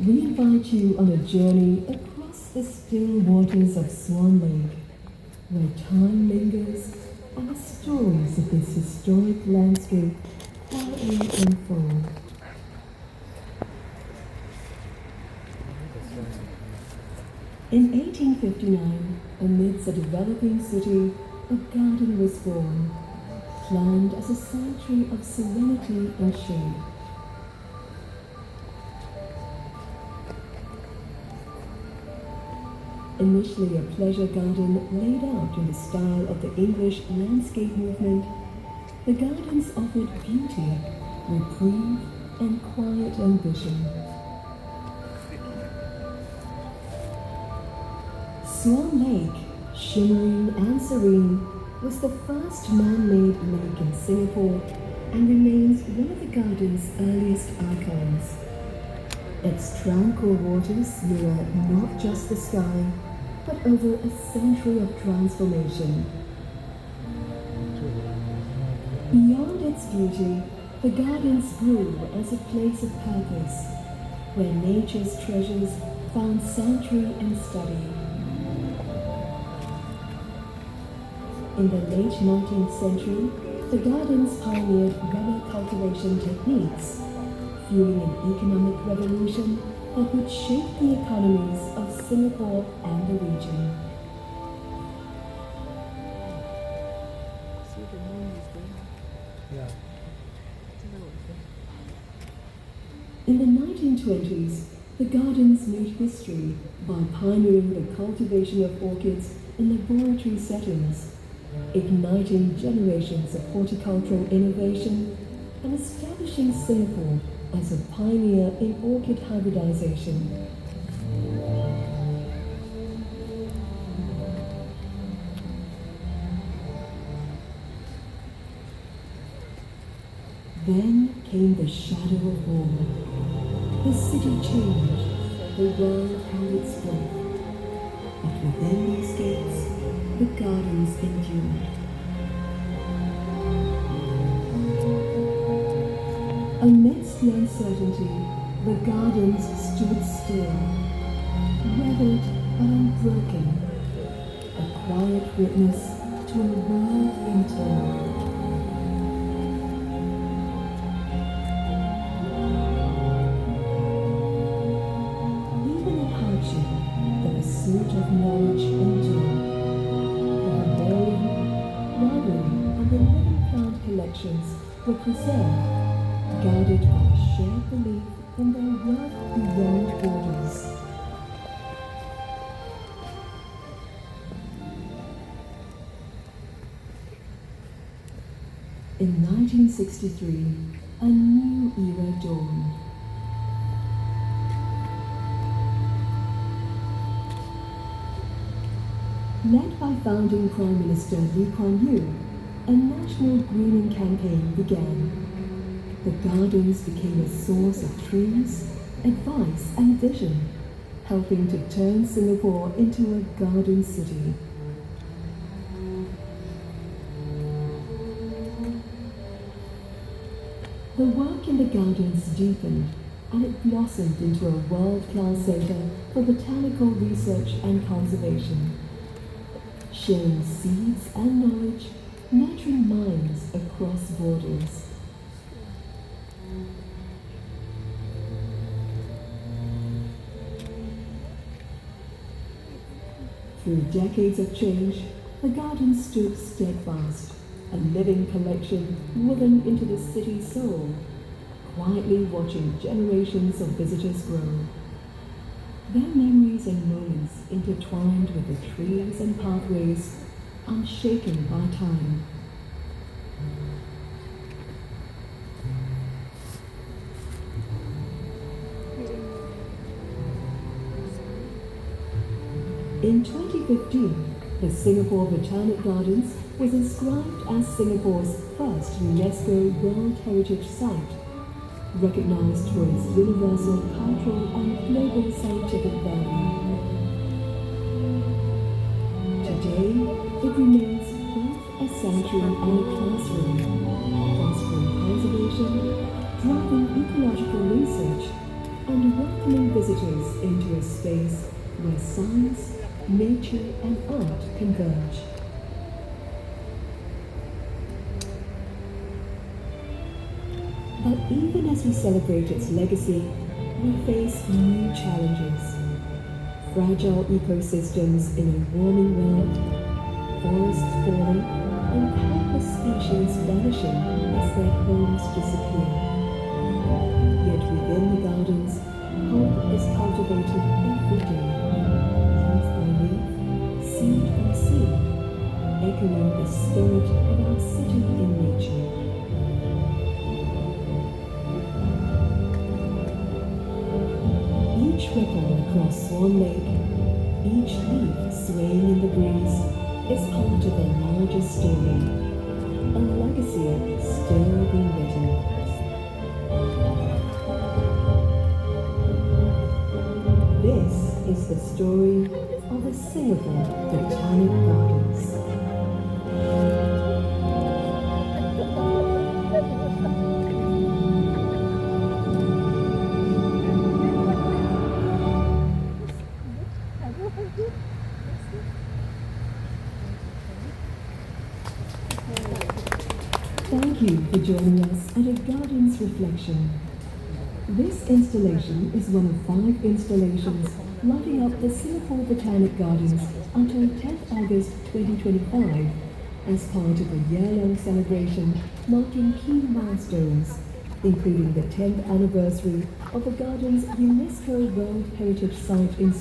we invite you on a journey across the still waters of Swan Lake, where time lingers and the stories of this historic landscape quietly unfold. In 1859, amidst a developing city, a garden was born, planned as a sanctuary of serenity and shade. Initially a pleasure garden laid out in the style of the English landscape movement, the gardens offered beauty, reprieve, and quiet ambition. Swan Lake, shimmering and serene, was the first man-made lake in Singapore and remains one of the garden's earliest icons. Its tranquil waters mirror not just the sky, but over a century of transformation. Beyond its beauty, the gardens grew as a place of purpose, where nature's treasures found sanctuary and study. In the late 19th century, the gardens pioneered rubber cultivation techniques, fueling an economic revolution that would shape the economies of Singapore and the region. In the 1920s, the gardens made history by pioneering the cultivation of orchids in laboratory settings, igniting generations of horticultural innovation and establishing Singapore as a pioneer in orchid hybridization. Then came the shadow of war. The city changed, the world held its breath. But within these gates, the gardens endured. Amidst the uncertainty, the gardens stood still, weathered but unbroken, a quiet witness to a world in turmoil. Even in hardship, the pursuit of knowledge endured. The herbarium, library, and the living plant collections were preserved, guided by a shared belief in their worth beyond borders. In 1963, a new era dawned. Led by founding Prime Minister Lee Kuan Yew, a national greening campaign began. The gardens became a source of trees, advice and vision, helping to turn Singapore into a garden city. The work in the gardens deepened, and it blossomed into a world-class center for botanical research and conservation, sharing seeds and knowledge, nurturing minds across borders. Through decades of change, the garden stood steadfast, a living collection woven into the city's soul, quietly watching generations of visitors grow. Their memories and moments intertwined with the trees and pathways, unshaken by time. In 2015, the Singapore Botanical Gardens was inscribed as Singapore's first UNESCO World Heritage Site, recognized for its universal cultural and global scientific value. Today, it remains both a sanctuary and a classroom, fostering conservation, driving ecological research, and welcoming visitors into a space where science, nature, and art converge. But even as we celebrate its legacy, we face new challenges. Fragile ecosystems in a warming world, forests falling, and countless species vanishing as their homes disappear. Yet within the gardens, hope is cultivated every day, leaf by leaf, seed by seed, echoing the spirit of our city in nature. Each ripple across Swan Lake, each leaf swaying in the breeze, is part of a larger story, a legacy still being written. This is the story of the Singapore Botanic Gardens. Thank you for joining us at a Gardens Reflection. This installation is one of 5 installations lighting up the Singapore Botanic Gardens until 10th August 2025 as part of a year-long celebration marking key milestones, including the 10th anniversary of the garden's UNESCO World Heritage Site in